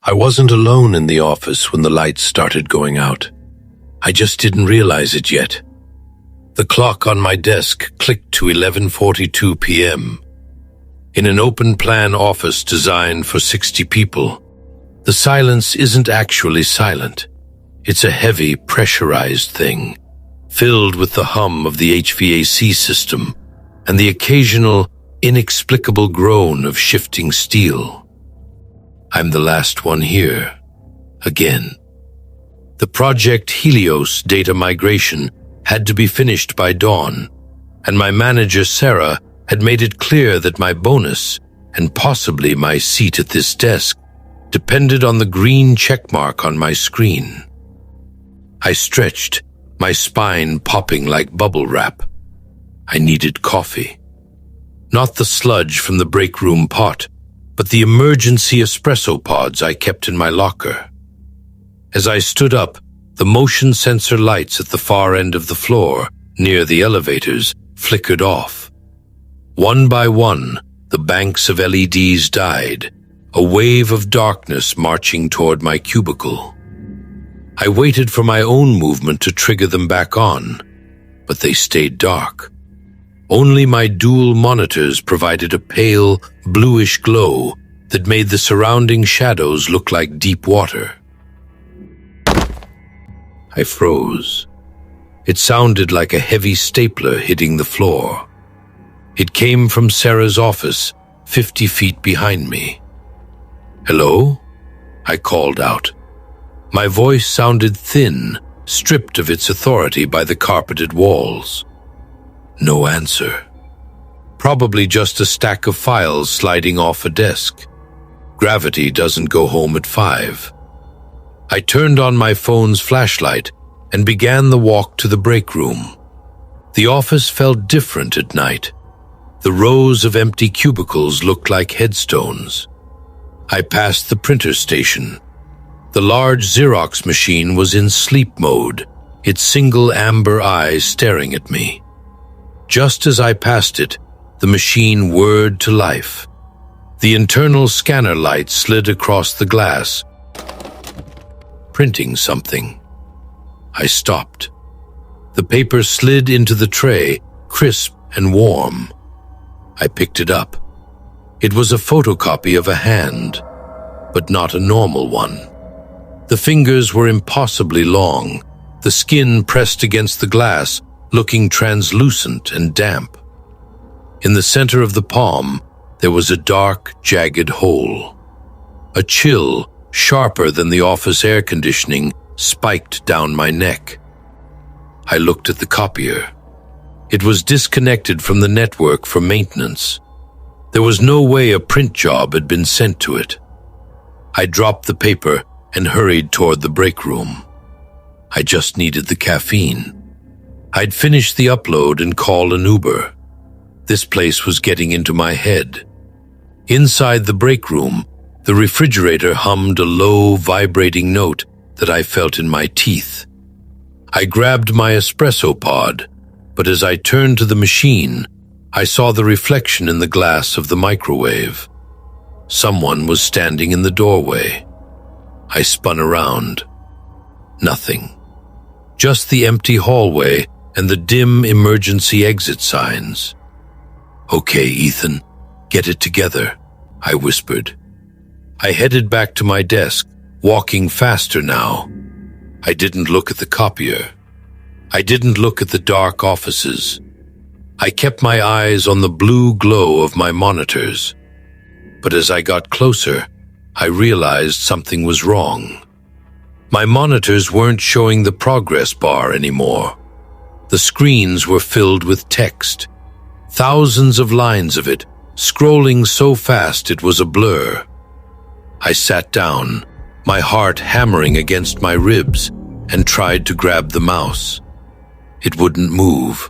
I wasn't alone in the office when the lights started going out. I just didn't realize it yet. The clock on my desk clicked to 11:42 p.m. In an open-plan office designed for 60 people, the silence isn't actually silent. It's a heavy, pressurized thing, filled with the hum of the HVAC system and the occasional, inexplicable groan of shifting steel. I'm the last one here. Again. The Project Helios data migration had to be finished by dawn, and my manager, Sarah, had made it clear that my bonus, and possibly my seat at this desk, depended on the green checkmark on my screen. I stretched, my spine popping like bubble wrap. I needed coffee. Not the sludge from the break room pot, but the emergency espresso pods I kept in my locker. As I stood up, the motion sensor lights at the far end of the floor, near the elevators, flickered off. One by one, the banks of LEDs died, a wave of darkness marching toward my cubicle. I waited for my own movement to trigger them back on, but they stayed dark. Only my dual monitors provided a pale, bluish glow that made the surrounding shadows look like deep water. I froze. It sounded like a heavy stapler hitting the floor. It came from Sarah's office, 50 feet behind me. "Hello?" I called out. My voice sounded thin, stripped of its authority by the carpeted walls. No answer. Probably just a stack of files sliding off a desk. Gravity doesn't go home at 5. I turned on my phone's flashlight and began the walk to the break room. The office felt different at night. The rows of empty cubicles looked like headstones. I passed the printer station. The large Xerox machine was in sleep mode, its single amber eyes staring at me. Just as I passed it, the machine whirred to life. The internal scanner light slid across the glass, printing something. I stopped. The paper slid into the tray, crisp and warm. I picked it up. It was a photocopy of a hand, but not a normal one. The fingers were impossibly long, the skin pressed against the glass, looking translucent and damp. In the center of the palm, there was a dark, jagged hole. A chill, sharper than the office air conditioning, spiked down my neck. I looked at the copier. It was disconnected from the network for maintenance. There was no way a print job had been sent to it. I dropped the paper and hurried toward the break room. I just needed the caffeine. I'd finish the upload and call an Uber. This place was getting into my head. Inside the break room, the refrigerator hummed a low, vibrating note that I felt in my teeth. I grabbed my espresso pod, but as I turned to the machine, I saw the reflection in the glass of the microwave. Someone was standing in the doorway. I spun around. Nothing. Just the empty hallway and the dim emergency exit signs. "Okay, Ethan, get it together," I whispered. I headed back to my desk, walking faster now. I didn't look at the copier. I didn't look at the dark offices. I kept my eyes on the blue glow of my monitors. But as I got closer, I realized something was wrong. My monitors weren't showing the progress bar anymore. The screens were filled with text. Thousands of lines of it, scrolling so fast it was a blur. I sat down, my heart hammering against my ribs, and tried to grab the mouse. It wouldn't move.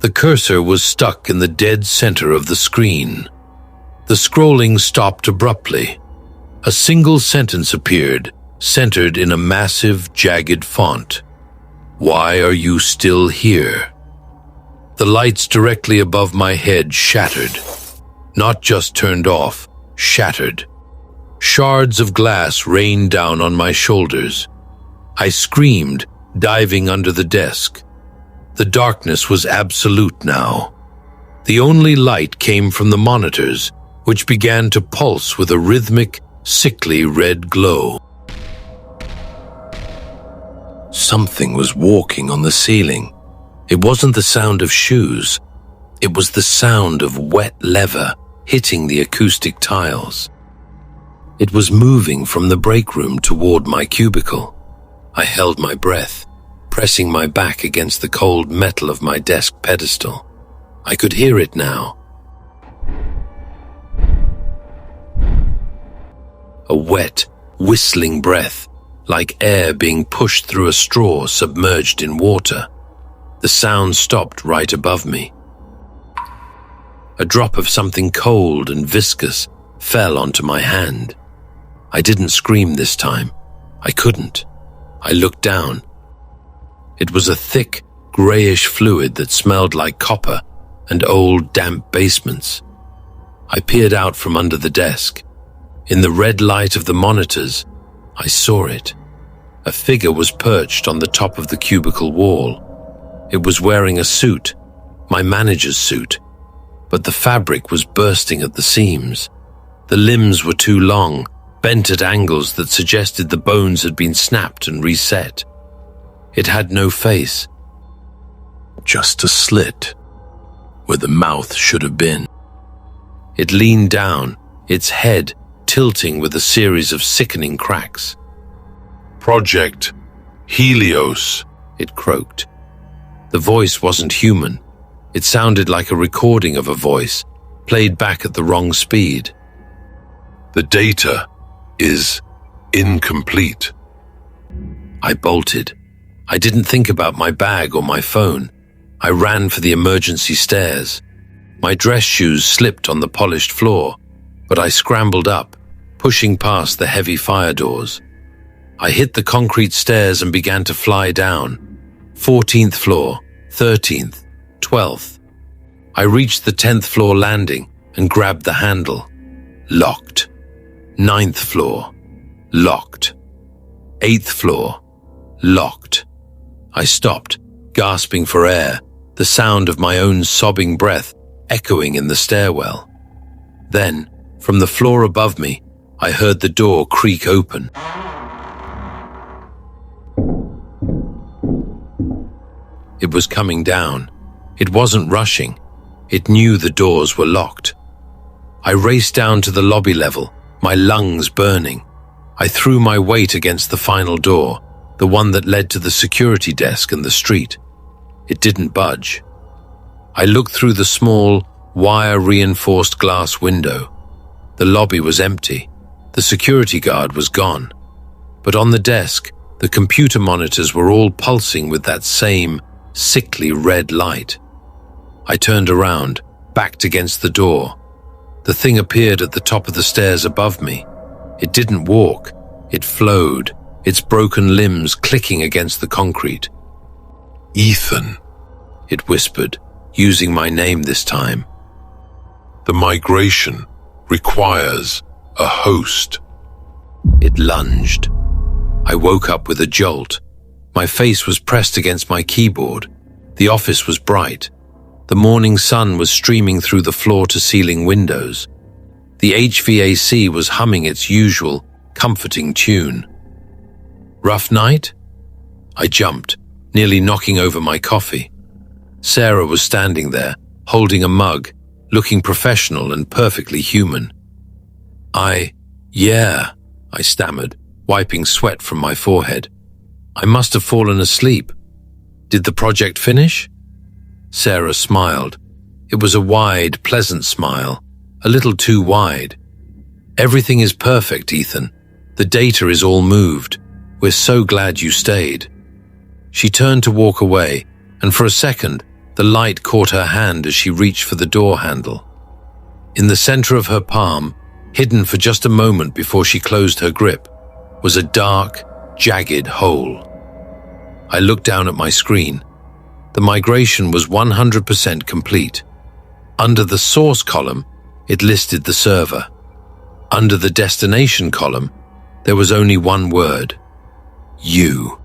The cursor was stuck in the dead center of the screen. The scrolling stopped abruptly. A single sentence appeared, centered in a massive, jagged font. "Why are you still here?" The lights directly above my head shattered. Not just turned off, shattered. Shards of glass rained down on my shoulders. I screamed, diving under the desk. The darkness was absolute now. The only light came from the monitors, which began to pulse with a rhythmic, sickly red glow. Something was walking on the ceiling. It wasn't the sound of shoes. It was the sound of wet leather hitting the acoustic tiles. It was moving from the break room toward my cubicle. I held my breath, pressing my back against the cold metal of my desk pedestal. I could hear it now. A wet, whistling breath, like air being pushed through a straw submerged in water. The sound stopped right above me. A drop of something cold and viscous fell onto my hand. I didn't scream this time. I couldn't. I looked down. It was a thick, grayish fluid that smelled like copper and old, damp basements. I peered out from under the desk. In the red light of the monitors, I saw it. A figure was perched on the top of the cubicle wall. It was wearing a suit, my manager's suit, but the fabric was bursting at the seams. The limbs were too long, bent at angles that suggested the bones had been snapped and reset. It had no face, just a slit where the mouth should have been. It leaned down, its head tilting with a series of sickening cracks. "Project Helios," it croaked. The voice wasn't human. It sounded like a recording of a voice, played back at the wrong speed. "The data is incomplete." I bolted. I didn't think about my bag or my phone. I ran for the emergency stairs. My dress shoes slipped on the polished floor, but I scrambled up, pushing past the heavy fire doors. I hit the concrete stairs and began to fly down. 14th floor, 13th, 12th. I reached the 10th floor landing and grabbed the handle. Locked. 9th floor. Locked. 8th floor. Locked. I stopped, gasping for air, the sound of my own sobbing breath echoing in the stairwell. Then, from the floor above me, I heard the door creak open. It was coming down. It wasn't rushing. It knew the doors were locked. I raced down to the lobby level, my lungs burning. I threw my weight against the final door, the one that led to the security desk and the street. It didn't budge. I looked through the small, wire-reinforced glass window. The lobby was empty. The security guard was gone. But on the desk, the computer monitors were all pulsing with that same sickly red light. I turned around, backed against the door. The thing appeared at the top of the stairs above me. It didn't walk. It flowed, its broken limbs clicking against the concrete. "Ethan," it whispered, using my name this time. "The migration requires a host." It lunged. I woke up with a jolt. My face was pressed against my keyboard. The office was bright. The morning sun was streaming through the floor-to-ceiling windows. The HVAC was humming its usual, comforting tune. Rough night? I jumped, nearly knocking over my coffee. Sarah was standing there, holding a mug, looking professional and perfectly human. Yeah, I stammered, wiping sweat from my forehead. I must have fallen asleep. Did the project finish? Sarah smiled. It was a wide, pleasant smile, a little too wide. "Everything is perfect, Ethan. The data is all moved. We're so glad you stayed." She turned to walk away, and for a second, the light caught her hand as she reached for the door handle. In the center of her palm, hidden for just a moment before she closed her grip, was a dark, jagged hole. I looked down at my screen. The migration was 100% complete. Under the source column, it listed the server. Under the destination column, there was only one word: you.